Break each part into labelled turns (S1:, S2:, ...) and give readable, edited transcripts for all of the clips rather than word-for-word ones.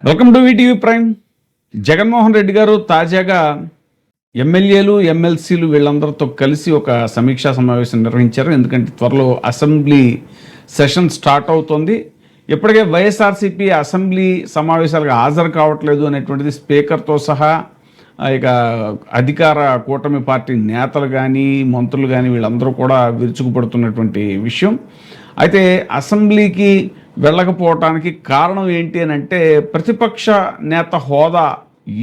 S1: Welcome to VTV prime. Jaganmohan Reddy గారు తాజాగా ఎమ్మెల్యేలు ఎమ్మెల్సీలు వీళ్ళందరితో కలిసి ఒక సమీక్షా సమావేశం నిర్వహించారు. ఎందుకంటే త్వరలో అసెంబ్లీ సెషన్ స్టార్ట్ అవుతోంది. ఇప్పటికే వైఎస్ఆర్సీపీ అసెంబ్లీ సమావేశాలకు హాజరు కావట్లేదు అనేటువంటిది స్పీకర్తో సహా ఇక అధికార కూటమి పార్టీ నేతలు కానీ మంత్రులు కానీ వీళ్ళందరూ కూడా విరుచుకుపడుతున్నటువంటి విషయం. అయితే అసెంబ్లీకి వెళ్ళకపోవటానికి కారణం ఏంటి అని అంటే, ప్రతిపక్ష నేత హోదా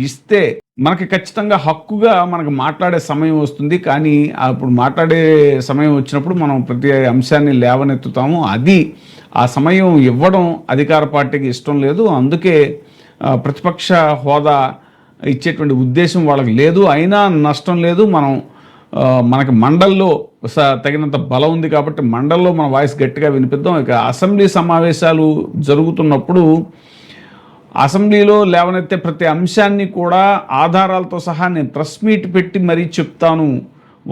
S1: ఇస్తే మనకి ఖచ్చితంగా హక్కుగా మనకు మాట్లాడే సమయం వస్తుంది. కానీ అప్పుడు మాట్లాడే సమయం వచ్చినప్పుడు మనం ప్రతి అంశాన్ని లేవనెత్తుతాము. అది ఆ సమయం ఇవ్వడం అధికార పార్టీకి ఇష్టం లేదు. అందుకే ప్రతిపక్ష హోదా ఇచ్చేటువంటి ఉద్దేశం వాళ్ళకి లేదు. అయినా నష్టం లేదు. మనకి మండల్లో తగినంత బలం ఉంది కాబట్టి మండల్లో మన వాయిస్ గట్టిగా వినిపిద్దాం. ఇక అసెంబ్లీ సమావేశాలు జరుగుతున్నప్పుడు అసెంబ్లీలో లేవనెత్తే ప్రతి అంశాన్ని కూడా ఆధారాలతో సహా నేను ప్రెస్ మీట్ పెట్టి మరీ చెప్తాను,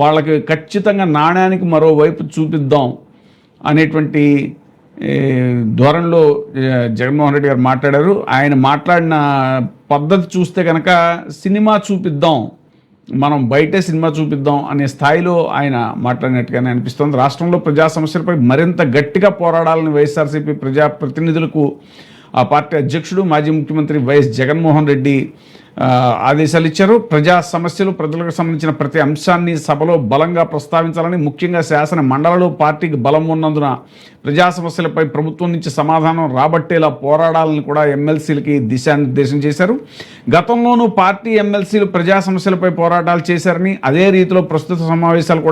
S1: వాళ్ళకి ఖచ్చితంగా నాణ్యానికి మరోవైపు చూపిద్దాం అనేటువంటి ధోరణిలో జగన్మోహన్ రెడ్డి గారు మాట్లాడారు. ఆయన మాట్లాడిన పద్ధతి చూస్తే కనుక సినిమా చూపిద్దాం, మనం బయటే సినిమా చూపిద్దాం అనే స్థాయిలో ఆయన మాట్లాడినట్టుగానే అనిపిస్తోంది. రాష్ట్రంలో ప్రజా సమస్యలపై మరింత గట్టిగా పోరాడాలని వైఎస్ఆర్సీపీ ప్రజాప్రతినిధులకు ఆ పార్టీ అధ్యక్షుడు మాజీ ముఖ్యమంత్రి వైఎస్ జగన్మోహన్ రెడ్డి ఆదేశాలు ఇచ్చారు. ప్రజా సమస్యలు, ప్రజలకు సంబంధించిన ప్రతి అంశాన్ని సభలో బలంగా ప్రస్తావించాలని, ముఖ్యంగా శాసన మండలిలో పార్టీకి బలం ఉన్నందున ప్రజా సమస్యలపై ప్రభుత్వం నుంచి సమాధానం రాబట్టేలా పోరాడాలని కూడా ఎమ్మెల్సీలకి దిశానిర్దేశం చేశారు. గతంలోనూ పార్టీ ఎమ్మెల్సీలు ప్రజా సమస్యలపై పోరాటాలు చేశారని, అదే రీతిలో ప్రస్తుత సమావేశాలు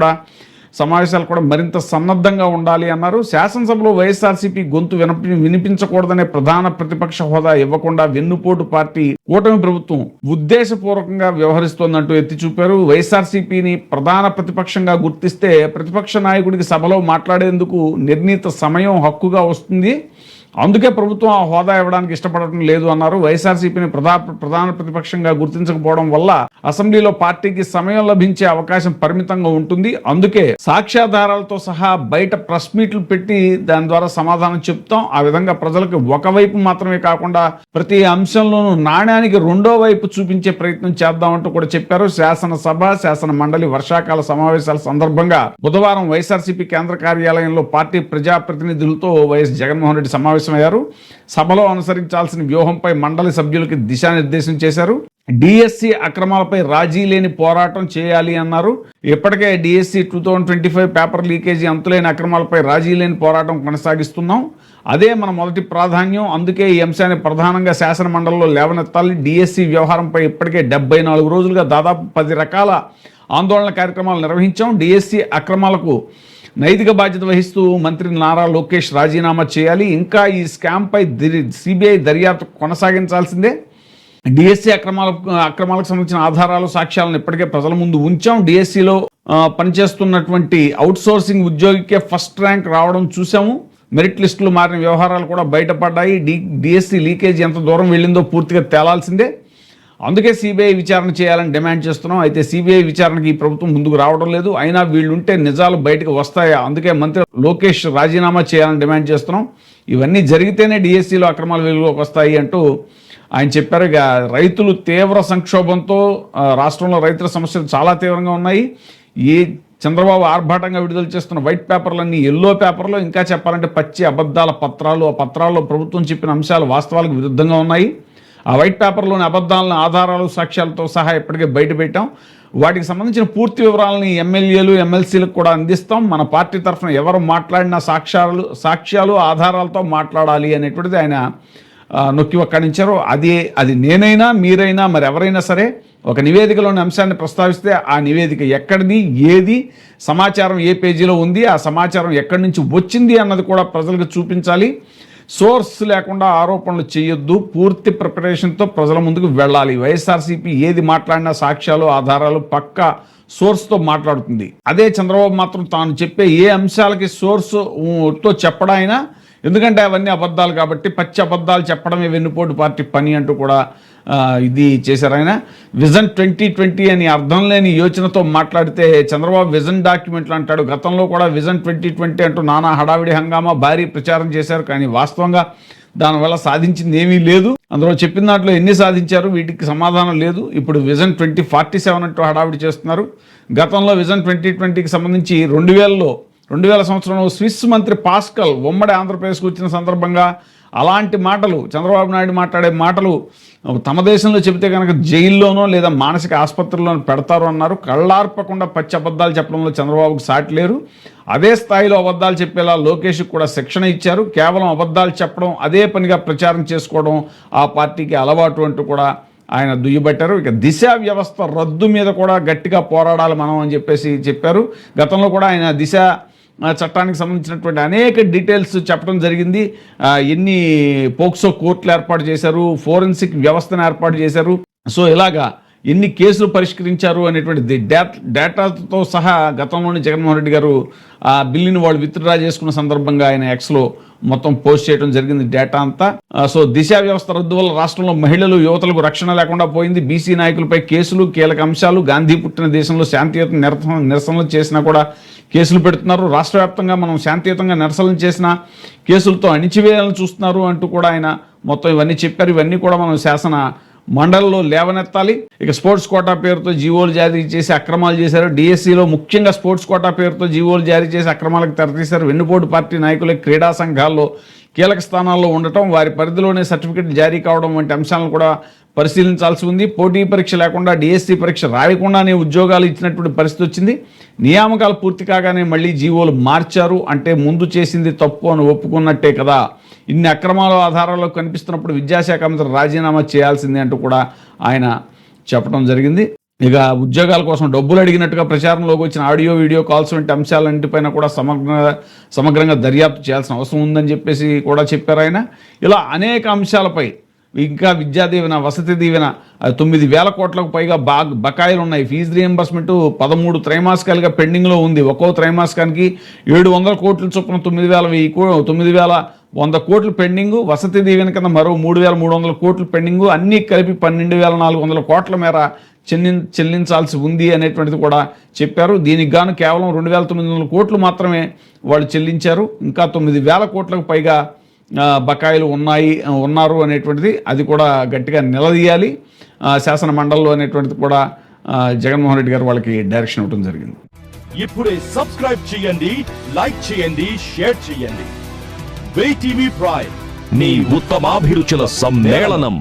S1: కూడా మరింత సన్నద్ధంగా ఉండాలి అన్నారు. శాసనసభలో వైఎస్ఆర్సీపీ గొంతు వినిపించకూడదనే ప్రధాన ప్రతిపక్ష హోదా ఇవ్వకుండా వెన్నుపోటు పార్టీ కూటమి ప్రభుత్వం ఉద్దేశపూర్వకంగా వ్యవహరిస్తోందంటూ ఎత్తి చూపారు. వైఎస్ఆర్సీపీని ప్రధాన ప్రతిపక్షంగా గుర్తిస్తే ప్రతిపక్ష నాయకుడికి సభలో మాట్లాడేందుకు నిర్ణీత సమయం హక్కుగా వస్తుంది. అందుకే ప్రభుత్వం ఆ హోదా ఇవ్వడానికి ఇష్టపడటం లేదు అన్నారు. వైఎస్ఆర్సీపీని ప్రధాన ప్రతిపక్షంగా గుర్తించకపోవడం వల్ల అసెంబ్లీలో పార్టీకి సమయం లభించే అవకాశం పరిమితంగా ఉంటుంది. అందుకే సాక్ష్యాధారాలతో సహా బయట ప్రెస్ మీట్లు పెట్టి దాని ద్వారా సమాధానం చెప్తాం. ఆ విధంగా ప్రజలకు ఒకవైపు మాత్రమే కాకుండా ప్రతి అంశంలోనూ నాణ్యానికి రెండో వైపు చూపించే ప్రయత్నం చేద్దామంటూ కూడా చెప్పారు. శాసన మండలి వర్షాకాల సమావేశాల సందర్భంగా బుధవారం వైఎస్ఆర్సీపీ కేంద్ర కార్యాలయంలో పార్టీ ప్రజాప్రతినిధులతో వైఎస్ జగన్మోహన్ రెడ్డి సమావేశమయ్యారు. సభలో అనుసరించాల్సిన వ్యూహంపై మండలి సభ్యులకి దిశానిర్దేశం చేశారు. డిఎస్సి అక్రమాలపై రాజీ లేని పోరాటం చేయాలి అన్నారు. ఇప్పటికే డిఎస్సి 2025 పేపర్ లీకేజీ అంతులేని అక్రమాలపై రాజీ లేని పోరాటం కొనసాగిస్తున్నాం. అదే మన మొదటి ప్రాధాన్యం. అందుకే ఈ అంశాన్ని ప్రధానంగా శాసన మండలిలో లేవనెత్తాలి. డిఎస్సి వ్యవహారంపై ఇప్పటికే 74 రోజులుగా దాదాపు 10 రకాల ఆందోళన కార్యక్రమాలు నిర్వహించాం. డిఎస్సి అక్రమాలకు నైతిక బాధ్యత వహిస్తూ మంత్రి నారా లోకేష్ రాజీనామా చేయాలి. ఇంకా ఈ స్కామ్పై సిబిఐ దర్యాప్తు కొనసాగించాల్సిందే. డిఎస్సి అక్రమాలకు సంబంధించిన ఆధారాలు, సాక్ష్యాలను ఇప్పటికే ప్రజల ముందు ఉంచాం. డిఎస్సిలో పనిచేస్తున్నటువంటి అవుట్సోర్సింగ్ ఉద్యోగికే ఫస్ట్ ర్యాంక్ రావడం చూసాము. మెరిట్ లిస్టులు మారిన వ్యవహారాలు కూడా బయటపడ్డాయి. డిఎస్సి లీకేజ్ ఎంత దూరం వెళ్ళిందో పూర్తిగా తేలాల్సిందే. అందుకే సిబిఐ విచారణ చేయాలని డిమాండ్ చేస్తున్నాం. అయితే సిబిఐ విచారణకి ఈ ప్రభుత్వం ముందుకు రావడం లేదు. అయినా వీళ్ళుంటే నిజాలు బయటకు వస్తాయా? అందుకే మంత్రి లోకేష్ రాజీనామా చేయాలని డిమాండ్ చేస్తున్నాం. ఇవన్నీ జరిగితేనే డిఎస్సిలో అక్రమాలు వెలుగులోకి వస్తాయి అంటూ ఆయన చెప్పారు. ఇక రైతులు తీవ్ర సంక్షోభంతో రాష్ట్రంలో రైతుల సమస్యలు చాలా తీవ్రంగా ఉన్నాయి. చంద్రబాబు ఆర్భాటంగా విడుదల చేస్తున్న వైట్ పేపర్లన్నీ ఎల్లో పేపర్లో, ఇంకా చెప్పాలంటే పచ్చి అబద్ధాల పత్రాలు. ఆ పత్రాల్లో ప్రభుత్వం చెప్పిన అంశాలు వాస్తవాలకు విరుద్ధంగా ఉన్నాయి. ఆ వైట్ పేపర్లోని అబద్ధాలను ఆధారాలు, సాక్ష్యాలతో సహా ఇప్పటికే బయటపెట్టాం. వాటికి సంబంధించిన పూర్తి వివరాలని ఎమ్మెల్యేలు ఎమ్మెల్సీలకు కూడా అందిస్తాం. మన పార్టీ తరఫున ఎవరు మాట్లాడిన సాక్ష్యాలు ఆధారాలతో మాట్లాడాలి అనేటువంటిది ఆయన నొక్కి వక్కాణించారు. అది నేనైనా మీరైనా మరి ఎవరైనా సరే ఒక నివేదికలోని అంశాన్ని ప్రస్తావిస్తే ఆ నివేదిక ఎక్కడిది, ఏది, సమాచారం ఏ పేజీలో ఉంది, ఆ సమాచారం ఎక్కడి నుంచి వచ్చింది అన్నది కూడా ప్రజలకు చూపించాలి. సోర్స్ లేకుండా ఆరోపణలు చేయొద్దు. పూర్తి ప్రిపరేషన్తో ప్రజల ముందుకు వెళ్ళాలి. వైఎస్ఆర్సీపీ ఏది మాట్లాడినా సాక్ష్యాలు, ఆధారాలు పక్కా సోర్స్తో మాట్లాడుతుంది. అదే చంద్రబాబు మాత్రం తాను చెప్పే ఏ అంశాలకి సోర్స్తో చెప్పడాయినా, ఎందుకంటే అవన్నీ అబద్ధాలు కాబట్టి పచ్చి అబద్ధాలు చెప్పడమే వెన్నుపోటు పార్టీ పని అంటూ కూడా ఇది చేశారు. ఆయన విజన్ 2020 అని అర్థం లేని యోచనతో మాట్లాడితే చంద్రబాబు విజన్ డాక్యుమెంట్లు అంటాడు. గతంలో కూడా విజన్ 2020 అంటూ నానా హడావిడి హంగామా భారీ ప్రచారం చేశారు. కానీ వాస్తవంగా దానివల్ల సాధించింది ఏమీ లేదు, అందులో చెప్పిన దాంట్లో ఎన్ని సాధించారు వీటికి సమాధానం లేదు. ఇప్పుడు విజన్ 2047 అంటూ హడావిడి చేస్తున్నారు. గతంలో విజన్ 2020కి సంబంధించి 2000 సంవత్సరంలో స్విస్ మంత్రి పాస్కల్ ఉమ్మడి ఆంధ్రప్రదేశ్కు వచ్చిన సందర్భంగా అలాంటి మాటలు చంద్రబాబు నాయుడు మాట్లాడే మాటలు తమ దేశంలో చెబితే కనుక జైల్లోనో లేదా మానసిక ఆసుపత్రిలోనో పెడతారు అన్నారు. కళ్ళార్పకుండా పచ్చి అబద్ధాలు చెప్పడంలో చంద్రబాబుకు సాటి లేరు. అదే స్థాయిలో అబద్ధాలు చెప్పేలా లోకేష్కి కూడా శిక్షణ ఇచ్చారు. కేవలం అబద్ధాలు చెప్పడం, అదే పనిగా ప్రచారం చేసుకోవడం ఆ పార్టీకి అలవాటు అంటూ కూడా ఆయన దుయ్యబట్టారు. ఇక దిశ వ్యవస్థ రద్దు మీద కూడా గట్టిగా పోరాడాలి మనం అని చెప్పారు. గతంలో కూడా ఆయన దిశ చట్టానికి సంబంధించినటువంటి అనేక డీటెయిల్స్ చెప్పడం జరిగింది. ఎన్ని పోక్సో కోర్టులు ఏర్పాటు చేశారు, ఫోరెన్సిక్ వ్యవస్థను ఏర్పాటు చేశారు, సో ఇలాగా ఎన్ని కేసులు పరిష్కరించారు అనేటువంటి డేటాతో సహా గతంలోని జగన్మోహన్ రెడ్డి గారు ఆ బిల్లుని వాళ్ళు విత్డ్రా చేసుకున్న సందర్భంగా ఆయన ఎక్స్లో మొత్తం పోస్ట్ చేయడం జరిగింది డేటా అంతా. సో దిశ వ్యవస్థ రద్దు వల్ల రాష్ట్రంలో మహిళలు యువతలకు రక్షణ లేకుండా పోయింది. బీసీ నాయకులపై కేసులు, కీలక అంశాలు, గాంధీ పుట్టిన దేశంలో శాంతియుత నిరసనలు చేసినా కూడా కేసులు పెడుతున్నారు. రాష్ట్ర వ్యాప్తంగా మనం శాంతియుతంగా నిరసనలు చేసిన కేసులతో అణిచివేయాలని చూస్తున్నారు అంటూ కూడా ఆయన మొత్తం ఇవన్నీ చెప్పారు. ఇవన్నీ కూడా మనం శాసన మండలిలో లేవనెత్తాలి. ఇక స్పోర్ట్స్ కోటా పేరుతో జీవోలు జారీ చేసి అక్రమాలు చేశారు. డిఎస్సిలో ముఖ్యంగా స్పోర్ట్స్ కోటా పేరుతో జీవోలు జారీ చేసి అక్రమాలకు తెరతీశారు. వెన్నుపోటు పార్టీ నాయకులే క్రీడా సంఘాల్లో కీలక స్థానాల్లో ఉండటం, వారి పరిధిలోనే సర్టిఫికెట్ జారీ కావడం వంటి అంశాలను కూడా పరిశీలించాల్సి ఉంది. పోటీ పరీక్ష లేకుండా డిఎస్సి పరీక్ష రాయకుండానే ఉద్యోగాలు ఇచ్చినటువంటి పరిస్థితి వచ్చింది. నియామకాలు పూర్తి కాగానే మళ్ళీ జీవోలు మార్చారు అంటే ముందు చేసింది తప్పు అని ఒప్పుకున్నట్టే కదా. ఇన్ని అక్రమాల ఆధారాల్లో కనిపిస్తున్నప్పుడు విద్యాశాఖ మంత్రి రాజీనామా చేయాల్సిందే అంటూ కూడా ఆయన చెప్పడం జరిగింది. ఇక ఉద్యోగాల కోసం డబ్బులు అడిగినట్టుగా ప్రచారంలోకి వచ్చిన ఆడియో, వీడియో కాల్స్ వంటి అంశాలన్నింటిపైన కూడా సమగ్రంగా దర్యాప్తు చేయాల్సిన అవసరం ఉందని కూడా చెప్పారు ఆయన. ఇలా అనేక అంశాలపై ఇంకా విద్యా దీవెన, వసతి దీవెన 9,000 కోట్లకు పైగా బకాయిలు ఉన్నాయి. ఫీజు రీఎంబర్స్మెంట్ 13 త్రైమాసికాలుగా పెండింగ్లో ఉంది. ఒక్కో త్రైమాసికానికి 700 కోట్ల చొప్పున 9,100 కోట్లు పెండింగు. వసతి దీవెన కింద మరో 3,300 కోట్లు పెండింగు. అన్నీ కలిపి 12,400 కోట్ల మేర చెల్లించాల్సి ఉంది అనేటువంటిది కూడా చెప్పారు. దీనికి గాను కేవలం 2,900 కోట్లు మాత్రమే వాళ్ళు చెల్లించారు. ఇంకా 9,000 కోట్లకు పైగా బకాయిలు ఉన్నారు అనేటువంటిది అది కూడా గట్టిగా నిలదీయాలి శాసన మండలిలో అనేటువంటిది కూడా జగన్మోహన్ రెడ్డి గారు వాళ్ళకి డైరెక్షన్ ఇవ్వడం జరిగింది.
S2: ఇప్పుడే సబ్స్క్రైబ్ చేయండి, లైక్ చేయండి, షేర్ చేయండి. WEITV ప్రైమ్, నీ ఉత్తమాభిరుచుల సమ్మేళనం.